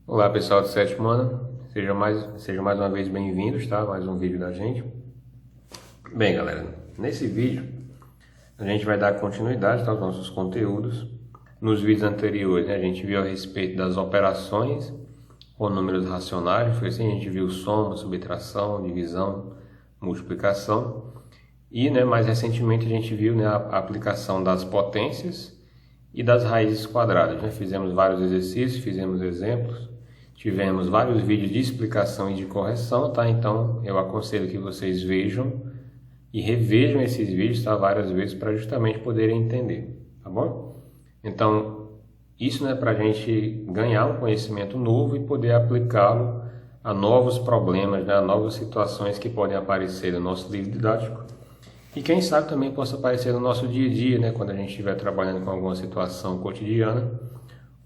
Olá pessoal do sétimo ano, sejam mais uma vez bem-vindos, tá? Mais um vídeo da gente. Bem galera, nesse vídeo a gente vai dar continuidade aos nossos conteúdos. Nos vídeos anteriores, né, a gente viu a respeito das operações com números racionais, foi assim, a gente viu soma, subtração, divisão, multiplicação. E mais recentemente a gente viu, a aplicação das potências e das raízes quadradas. Fizemos vários exercícios, fizemos exemplos, tivemos vários vídeos de explicação e de correção, tá? Então eu aconselho que vocês vejam e revejam esses vídeos, tá? Várias vezes para justamente poderem entender, tá bom? Então isso é para a gente ganhar um conhecimento novo e poder aplicá-lo a novos problemas, a novas situações que podem aparecer no nosso livro didático. E quem sabe também possa aparecer no nosso dia a dia, quando a gente estiver trabalhando com alguma situação cotidiana,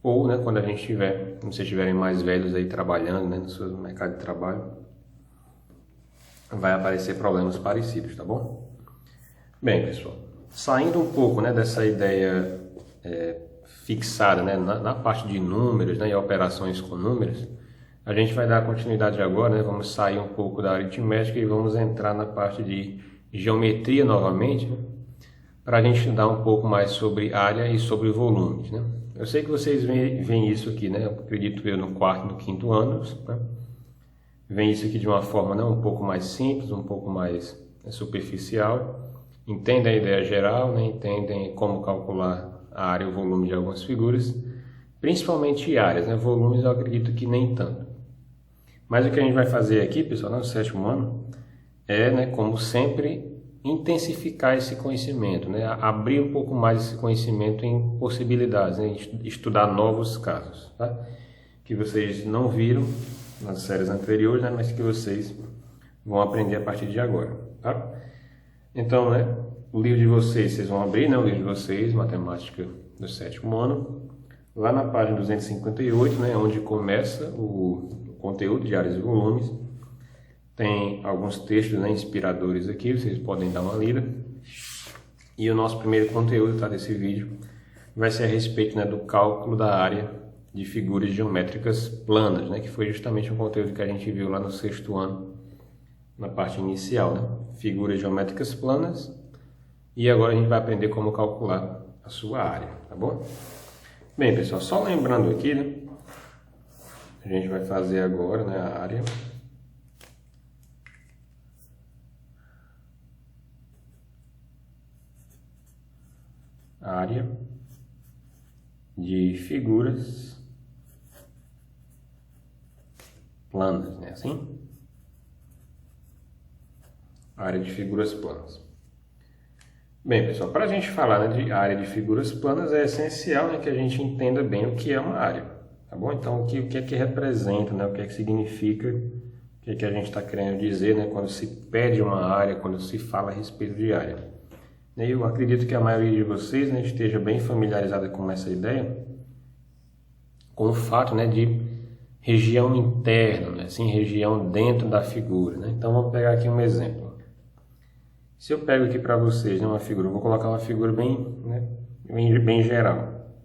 ou quando vocês estiverem mais velhos aí trabalhando, no seu mercado de trabalho, vai aparecer problemas parecidos, tá bom? Bem, pessoal, saindo um pouco dessa ideia fixada na parte de números e operações com números, a gente vai dar continuidade agora, vamos sair um pouco da aritmética e vamos entrar na parte de geometria novamente, para a gente estudar um pouco mais sobre área e sobre volumes. Eu sei que vocês veem isso aqui, eu acredito eu, no quarto e no quinto anos, veem isso aqui de uma forma um pouco mais simples, um pouco mais superficial, entendem a ideia geral, entendem como calcular a área e o volume de algumas figuras, principalmente áreas, volumes eu acredito que nem tanto. Mas o que a gente vai fazer aqui, pessoal, no sétimo ano, como sempre, intensificar esse conhecimento, abrir um pouco mais esse conhecimento em possibilidades, estudar novos casos, tá? Que vocês não viram nas séries anteriores, mas que vocês vão aprender a partir de agora, tá? Então, o livro de vocês vão abrir, o livro de vocês, Matemática do sétimo ano, lá na página 258, onde começa o conteúdo de áreas e volumes. Tem alguns textos inspiradores aqui, vocês podem dar uma lida. E o nosso primeiro conteúdo desse vídeo vai ser a respeito do cálculo da área de figuras geométricas planas, que foi justamente um conteúdo que a gente viu lá no sexto ano, na parte inicial, figuras geométricas planas. E agora a gente vai aprender como calcular a sua área, tá bom? Bem, pessoal, só lembrando aqui, a gente vai fazer agora a área. Área de figuras planas, assim? Área de figuras planas. Bem, pessoal, para a gente falar de área de figuras planas, é essencial que a gente entenda bem o que é uma área, tá bom? Então, o que é que representa, o que é que significa, o que é que a gente está querendo dizer, quando se pede uma área, quando se fala a respeito de área. Eu acredito que a maioria de vocês esteja bem familiarizada com essa ideia, com o fato de região interna, assim, região dentro da figura. Então vamos pegar aqui um exemplo. Se eu pego aqui para vocês uma figura, eu vou colocar uma figura bem geral.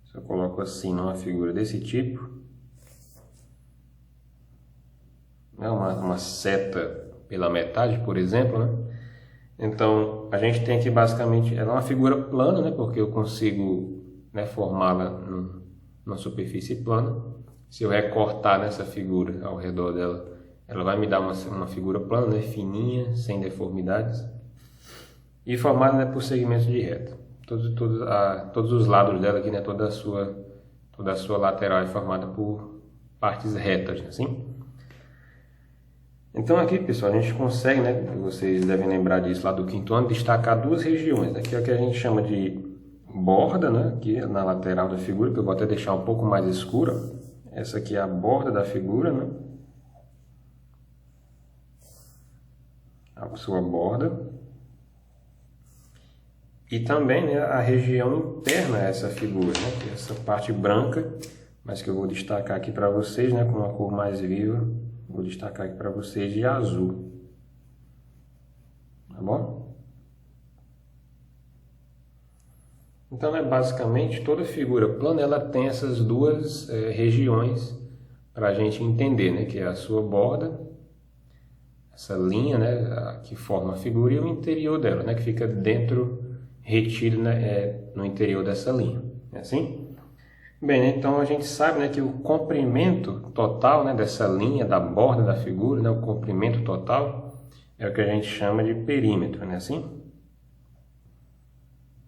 Se eu coloco assim numa figura desse tipo, uma seta pela metade, por exemplo, Então, a gente tem aqui basicamente, ela é uma figura plana, porque eu consigo formá-la numa superfície plana. Se eu recortar nessa figura ao redor dela, ela vai me dar uma figura plana, fininha, sem deformidades. E formada por segmentos de reta. Todos os lados dela aqui, toda a sua lateral é formada por partes retas, assim. Então aqui, pessoal, a gente consegue, vocês devem lembrar disso lá do quinto ano, destacar duas regiões. Aqui é o que a gente chama de borda, aqui na lateral da figura, que eu vou até deixar um pouco mais escura. Essa aqui é a borda da figura, A sua borda. E também a região interna a essa figura, que é essa parte branca, mas que eu vou destacar aqui para vocês, com uma cor mais viva. Vou destacar aqui para vocês de azul, tá bom? Então, basicamente, toda figura plana ela tem essas duas regiões para a gente entender, né, que é a sua borda, essa linha, né, que forma a figura, e o interior dela, né, que fica dentro, retido, né, no interior dessa linha. É assim? Bem, né, então a gente sabe, né, que o comprimento total, né, dessa linha, da borda da figura, né, o comprimento total é o que a gente chama de perímetro, né, assim?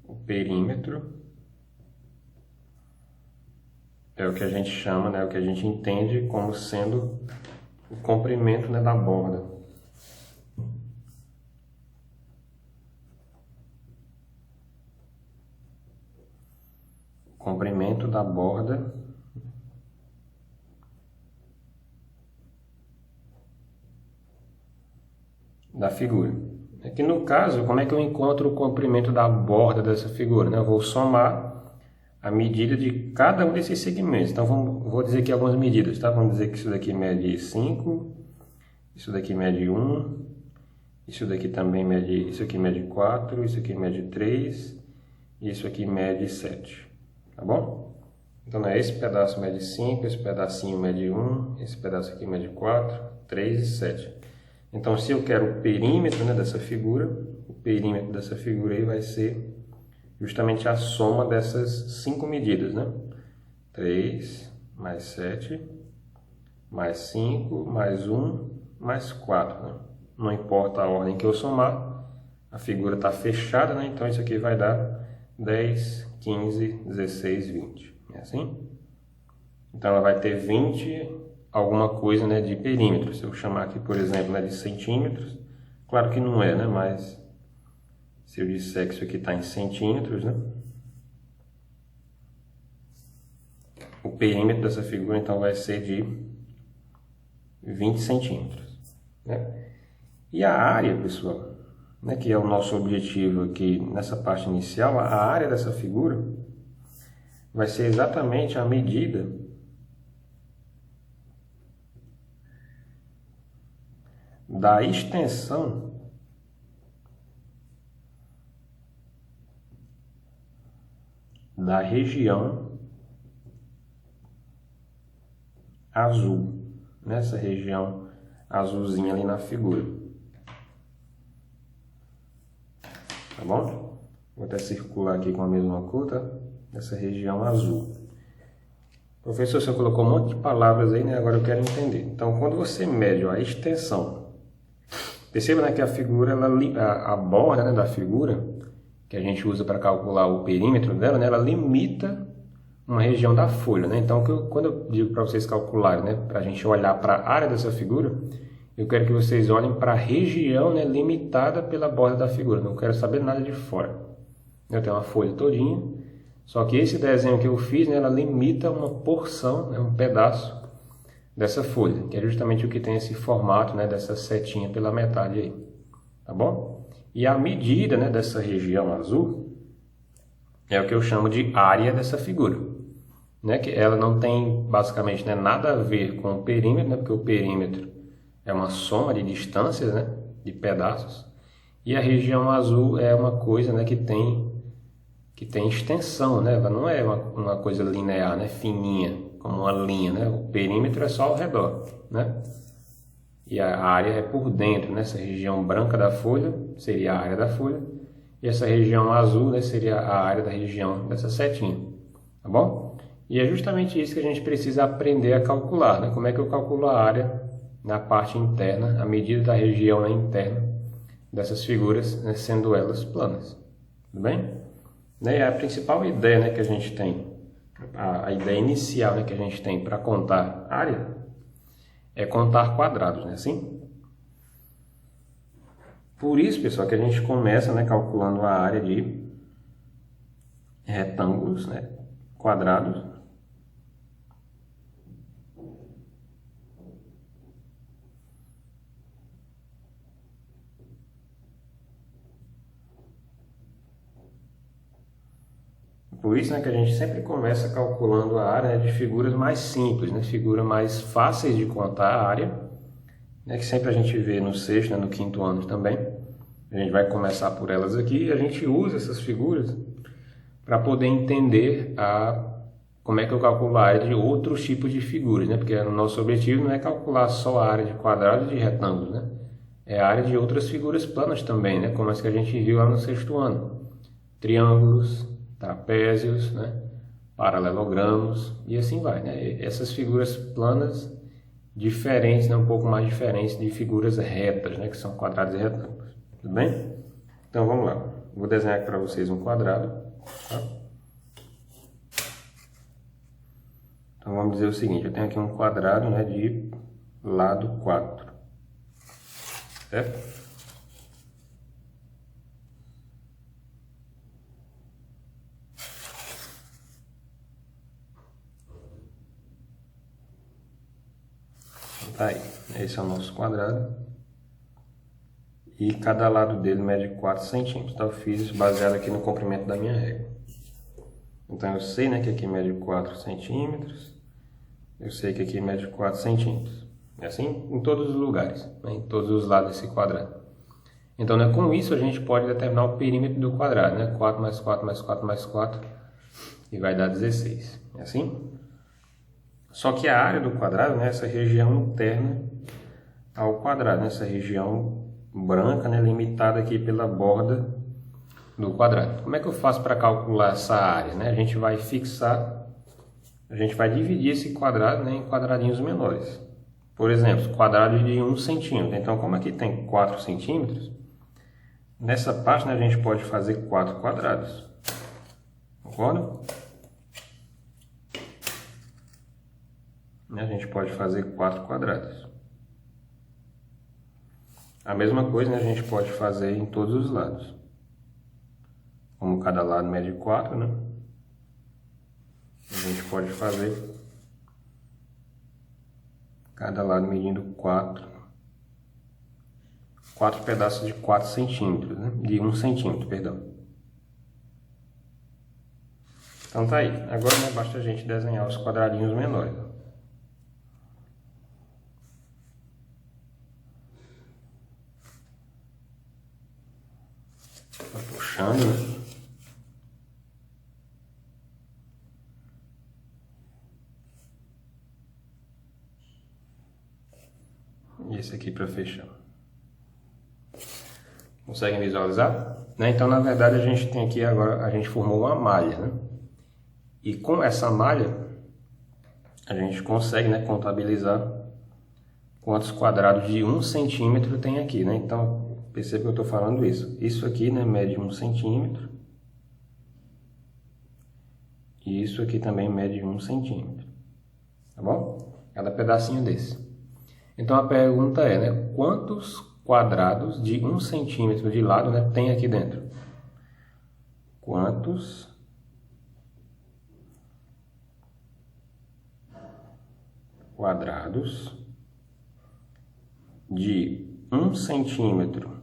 O perímetro é o que a gente chama, né, o que a gente entende como sendo o comprimento, né, da borda. Comprimento da borda da figura. Aqui no caso, como é que eu encontro o comprimento da borda dessa figura, né? Eu vou somar a medida de cada um desses segmentos. Então, vou dizer aqui algumas medidas, tá? Vamos dizer que isso daqui mede 5, isso daqui mede 1, isso daqui também mede, isso aqui mede 4, isso aqui mede 3, e isso aqui mede 7, tá bom? Então, né, esse pedaço mede 5, esse pedacinho mede 1, esse pedaço aqui mede 4, 3 e 7. Então, se eu quero o perímetro, né, dessa figura, o perímetro dessa figura aí vai ser justamente a soma dessas 5 medidas, né? 3 mais 7, mais 5, mais 1, mais 4, né? Não importa a ordem que eu somar, a figura está fechada, né? Então, isso aqui vai dar 10, 15, 16, 20. É assim? Então, ela vai ter 20 alguma coisa, né, de perímetro. Se eu chamar aqui, por exemplo, né, de centímetros, claro que não é, né? Mas se eu disser que isso aqui está em centímetros, né? O perímetro dessa figura, então, vai ser de 20 centímetros, né? E a área, pessoal, né, que é o nosso objetivo aqui nessa parte inicial, a área dessa figura vai ser exatamente a medida da extensão da região azul, nessa região azulzinha ali na figura. Tá bom? Vou até circular aqui com a mesma cor, tá? Essa região azul. Professor, você colocou um monte de palavras aí, né? Agora eu quero entender. Então, quando você mede a extensão, perceba, né, que a figura, a borda, né, da figura, que a gente usa para calcular o perímetro dela, né, ela limita uma região da folha, né? Então, quando eu digo para vocês calcularem, né, para a gente olhar para a área dessa figura, eu quero que vocês olhem para a região, né, limitada pela borda da figura. Não quero saber nada de fora. Eu tenho uma folha todinha, só que esse desenho que eu fiz, né, ela limita uma porção, né, um pedaço dessa folha, que é justamente o que tem esse formato, né, dessa setinha pela metade aí, tá bom? E a medida, né, dessa região azul é o que eu chamo de área dessa figura, né, que ela não tem basicamente, né, nada a ver com o perímetro, né, porque o perímetro é uma soma de distâncias, né, de pedaços, e a região azul é uma coisa, né, que tem extensão, né? Ela não é uma coisa linear, né, fininha, como uma linha, né? O perímetro é só ao redor, né? E a área é por dentro, né? Essa região branca da folha seria a área da folha, e essa região azul, né, seria a área da região dessa setinha, tá bom? E é justamente isso que a gente precisa aprender a calcular, né? Como é que eu calculo a área na parte interna, a medida da região, né, interna dessas figuras, né, sendo elas planas, tudo bem? Né, a principal ideia, né, que a gente tem, a ideia inicial, né, que a gente tem para contar área é contar quadrados, né, assim? Por isso, pessoal, que a gente começa, né, calculando a área de retângulos, né, quadrados. Por isso, né, que a gente sempre começa calculando a área, né, de figuras mais simples, né, figuras mais fáceis de contar a área, né, que sempre a gente vê no sexto, né, no quinto ano também. A gente vai começar por elas aqui e a gente usa essas figuras para poder entender como é que eu calculo a área de outros tipos de figuras, né? Porque o nosso objetivo não é calcular só a área de quadrados e de retângulos, né? É a área de outras figuras planas também, né? Como as que a gente viu lá no sexto ano. Triângulos, trapézios, né? Paralelogramos e assim vai, né? Essas figuras planas diferentes, né? Um pouco mais diferentes de figuras retas, né? Que são quadrados e retângulos. Tudo bem? Então vamos lá. Vou desenhar aqui para vocês um quadrado. Tá? Então vamos dizer o seguinte, eu tenho aqui um quadrado, né, de lado 4, certo? Então tá aí, esse é o nosso quadrado. E cada lado dele mede 4 centímetros. Então eu fiz baseado aqui no comprimento da minha régua. Então eu sei, né, que aqui mede 4 centímetros. Eu sei que aqui mede 4 centímetros. É assim em todos os lugares, né, em todos os lados desse quadrado. Então, né, com isso a gente pode determinar o perímetro do quadrado, né? 4 mais 4 mais 4 mais 4 e vai dar 16. É assim? Só que a área do quadrado, né, essa região interna ao quadrado, né, essa região branca, né, limitada aqui pela borda do quadrado. Como é que eu faço para calcular essa área, né? A gente vai fixar, a gente vai dividir esse quadrado, né, em quadradinhos menores. Por exemplo, quadrado de 1 centímetro. Então, como aqui tem 4 centímetros, nessa parte, né, a gente pode fazer 4 quadrados. Concorda? A gente pode fazer 4 quadrados. A mesma coisa, né, a gente pode fazer em todos os lados. Como cada lado mede 4, né? A gente pode fazer cada lado medindo 4 pedaços de 4 centímetros, né? De 1 centímetro, perdão. Então tá aí. Agora, né, basta a gente desenhar os quadradinhos menores. Tá puxando, né? E esse aqui para fechar. Conseguem visualizar? Né? Então, na verdade, a gente tem aqui agora, a gente formou uma malha, né? E com essa malha, a gente consegue, né, contabilizar quantos quadrados de 1 centímetro tem aqui, né? Então, perceba que eu estou falando isso. Isso aqui, né, mede 1 centímetro. E isso aqui também mede 1 centímetro. Tá bom? Cada pedacinho desse. Então, a pergunta é, né, quantos quadrados de 1 centímetro de lado, né, tem aqui dentro? Quantos quadrados de 1 centímetro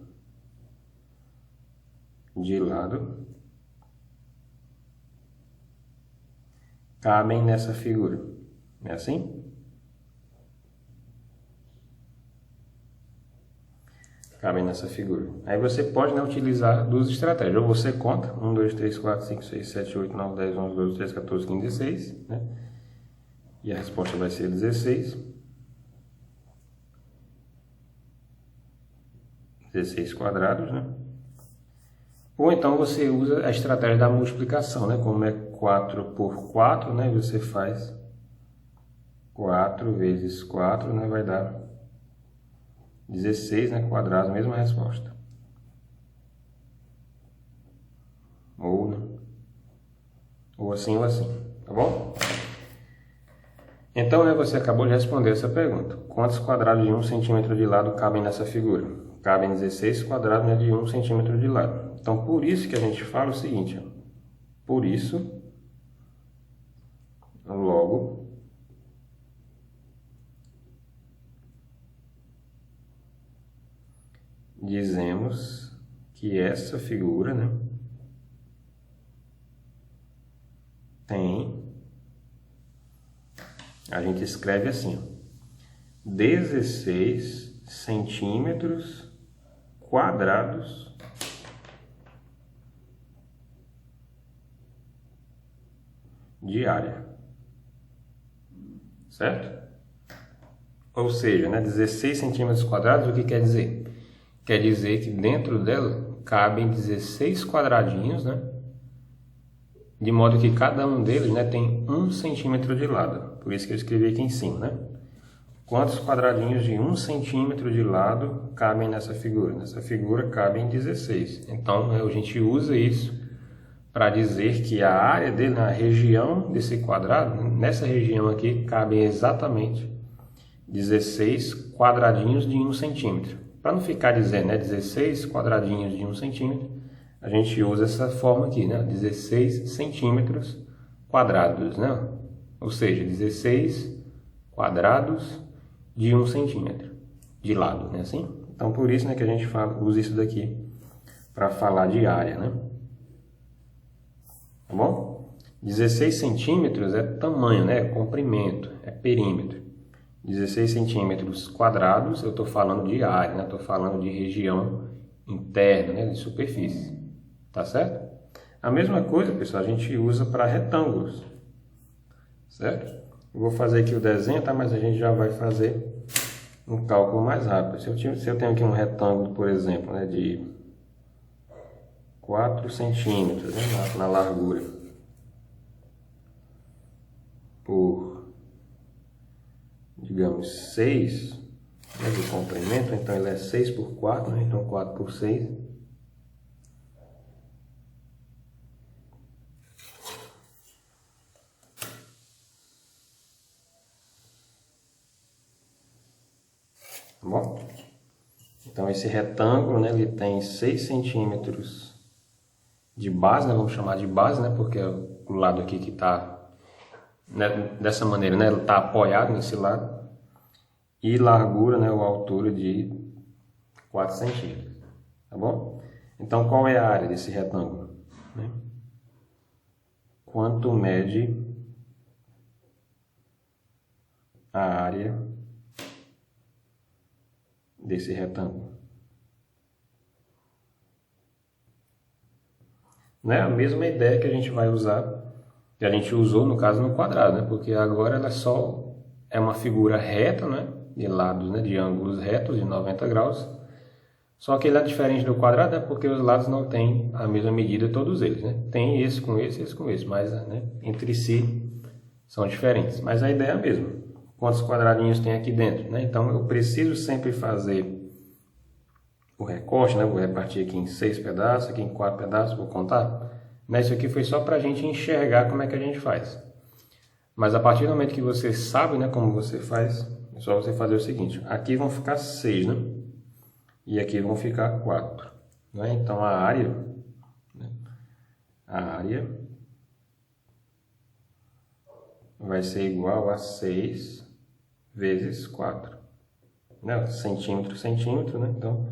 de lado cabem nessa figura? É assim? Cabem nessa figura. Aí você pode, né, utilizar duas estratégias. Ou você conta 1, 2, 3, 4, 5, 6, 7, 8, 9, 10, 11, 12, 13, 14, 15, 16, né? E a resposta vai ser 16. 16 quadrados, né? Ou então você usa a estratégia da multiplicação, né? Como é 4 por 4, né? Você faz 4 vezes 4, né? Vai dar 16, né? Quadrados, mesma resposta. Ou, né? Ou assim, tá bom? Então, né, você acabou de responder essa pergunta. Quantos quadrados de 1 centímetro de lado cabem nessa figura? Cabem 16 quadrados, né, de 1 centímetro de lado. Então, por isso que a gente fala o seguinte, ó. Por isso, logo, dizemos que essa figura, né, tem, a gente escreve assim, ó, 16 centímetros quadrados de área. certo? Ou seja, né, 16 centímetros quadrados, o que quer dizer? Quer dizer que dentro dela cabem 16 quadradinhos, né? De modo que cada um deles, né, tem 1 centímetro de lado. Por isso que eu escrevi aqui em cima, né? Quantos quadradinhos de 1 centímetro de lado cabem nessa figura? Nessa figura cabem 16. Então, né, a gente usa isso para dizer que a área dele, a região desse quadrado, nessa região aqui, cabem exatamente 16 quadradinhos de 1 centímetro. Para não ficar dizendo, né, 16 quadradinhos de 1 centímetro, a gente usa essa forma aqui, né, 16 centímetros quadrados, né? Ou seja, 16 quadrados de 1 centímetro de lado, né, assim? Então, por isso, né, que a gente usa isso daqui para falar de área, né? Tá bom? 16 centímetros é tamanho, né? É comprimento, é perímetro. 16 centímetros quadrados, eu estou falando de área, né? Estou falando de região interna, né? De superfície. Tá certo? A mesma coisa, pessoal, a gente usa para retângulos. Certo? Eu vou fazer aqui o desenho, tá? Mas a gente já vai fazer um cálculo mais rápido. Se eu tenho aqui um retângulo, por exemplo, né, de 4 centímetros, né, na largura, por, digamos, 6, né, de comprimento, então ele é 6 por 4, né, então 4 por 6. Tá bom? Então esse retângulo, né, ele tem 6 centímetros de base, né, vamos chamar de base, né, porque é o lado aqui que está, né, dessa maneira, né, ele está apoiado nesse lado, e largura, né, ou altura de 4 centímetros, tá bom? Então qual é a área desse retângulo? Né? Quanto mede a área desse retângulo? Não é a mesma ideia que a gente vai usar, que a gente usou no caso no quadrado, né? Porque agora ela é uma figura reta, né? De lados, né? De ângulos retos de 90 graus. Só que ele é diferente do quadrado, né? Porque os lados não têm a mesma medida todos eles, né? Tem esse com esse, mas, né, entre si são diferentes. Mas a ideia é a mesma. Quantos quadradinhos tem aqui dentro, né? Então eu preciso sempre fazer o recorte, né? Vou repartir aqui em 6 pedaços, aqui em 4 pedaços, vou contar. Mas isso aqui foi só para a gente enxergar como é que a gente faz. Mas a partir do momento que você sabe, né, como você faz, é só você fazer o seguinte. Aqui vão ficar 6, né? E aqui vão ficar 4. Né? Então a área, né? A área vai ser igual a 6 vezes 4. Né? Centímetro, centímetro, né? Então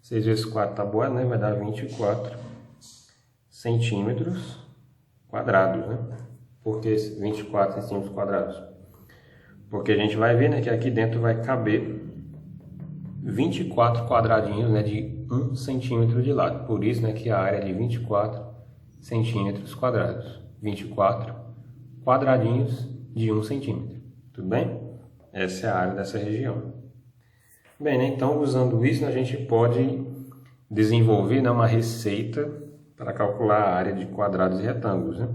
6 vezes 4 tá boa, né? Vai dar 24 centímetros quadrados, né? Por que 24 centímetros quadrados? Porque a gente vai ver, né, que aqui dentro vai caber 24 quadradinhos, né, de 1 centímetro de lado. Por isso, né, que a área é de 24 centímetros quadrados. 24 quadradinhos de 1 centímetro. Tudo bem? Essa é a área dessa região. Bem, né, então usando isso, a gente pode desenvolver, né, uma receita para calcular a área de quadrados e retângulos, né?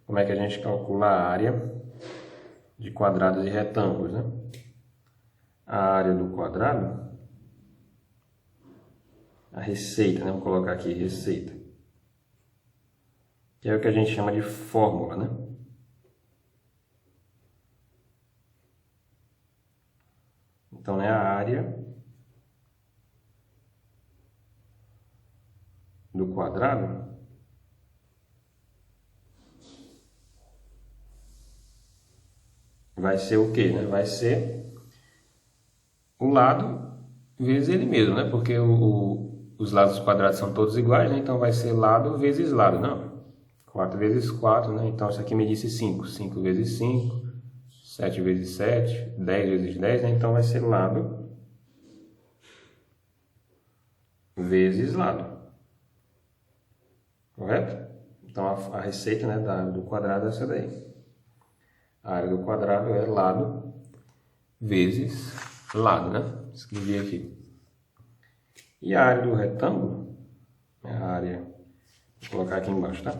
Como é que a gente calcula a área de quadrados e retângulos, né? A área do quadrado, a receita, né? Vou colocar aqui receita, que é o que a gente chama de fórmula, né? Então, né, a área do quadrado vai ser o quê, né? Vai ser o lado vezes ele mesmo, né? Porque os lados quadrados são todos iguais, né? Então vai ser lado vezes lado, não? 4 vezes 4, né? Então isso aqui me disse 5. 5 vezes 5, 7 vezes 7, 10 vezes 10, né? Então vai ser lado vezes lado. Correto? Então a receita, né, do quadrado é essa daí. A área do quadrado é lado vezes lado, né? Escrevi aqui. E a área do retângulo, a área, vou colocar aqui embaixo, tá?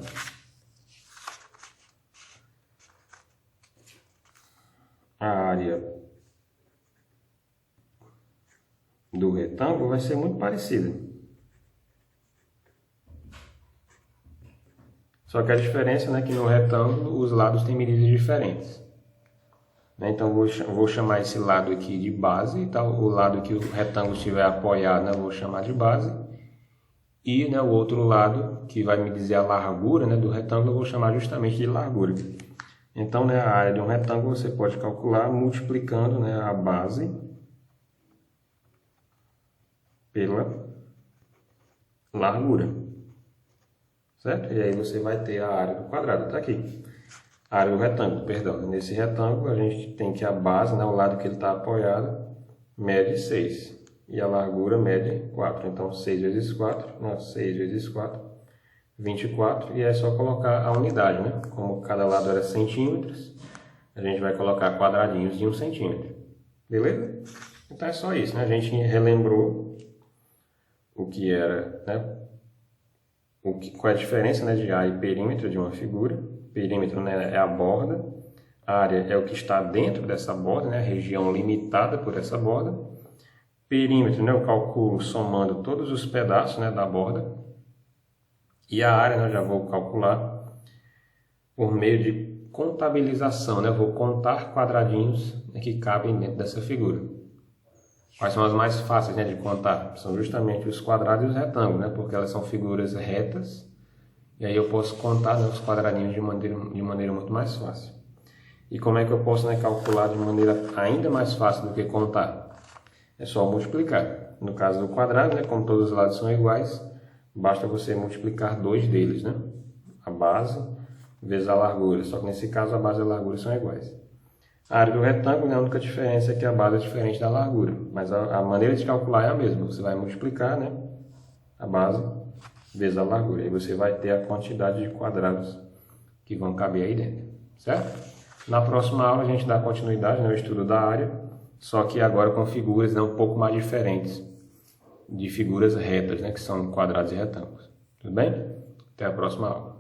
A área do retângulo vai ser muito parecida. Só que a diferença, né, é que no retângulo os lados têm medidas diferentes. Então, vou chamar esse lado aqui de base, tá? O lado que o retângulo estiver apoiado, né, eu vou chamar de base. E, né, o outro lado, que vai me dizer a largura, né, do retângulo, eu vou chamar justamente de largura. Então, né, a área de um retângulo você pode calcular multiplicando, né, a base pela largura. Certo? E aí você vai ter a área do quadrado. Está aqui. A área do retângulo, perdão. Nesse retângulo, a gente tem que a base, né, o lado que ele está apoiado, mede 6. E a largura mede 4. Então, 6 vezes 4, não, 6 vezes 4, 24. E é só colocar a unidade, né? Como cada lado era centímetros, a gente vai colocar quadradinhos de 1 centímetro. Beleza? Então, é só isso, né? A gente relembrou o que era, né? Qual é a diferença, né, de área e perímetro de uma figura. Perímetro, né, é a borda. A área é o que está dentro dessa borda, né, a região limitada por essa borda. Perímetro, né, eu calculo somando todos os pedaços, né, da borda. E a área, né, eu já vou calcular por meio de contabilização, né, eu vou contar quadradinhos, né, que cabem dentro dessa figura. Quais são as mais fáceis, né, de contar? São justamente os quadrados e os retângulos, né, porque elas são figuras retas. E aí eu posso contar, né, os quadradinhos de maneira muito mais fácil. E como é que eu posso, né, calcular de maneira ainda mais fácil do que contar? É só multiplicar. No caso do quadrado, né, como todos os lados são iguais, basta você multiplicar 2 deles, né? A base vezes a largura. Só que nesse caso a base e a largura são iguais. A área do retângulo, né, a única diferença é que a base é diferente da largura. Mas a maneira de calcular é a mesma. Você vai multiplicar, né, a base vezes a largura. E você vai ter a quantidade de quadrados que vão caber aí dentro. Certo? Na próxima aula a gente dá continuidade, né, ao estudo da área, só que agora com figuras, né, um pouco mais diferentes de figuras retas, né, que são quadrados e retângulos. Tudo bem? Até a próxima aula.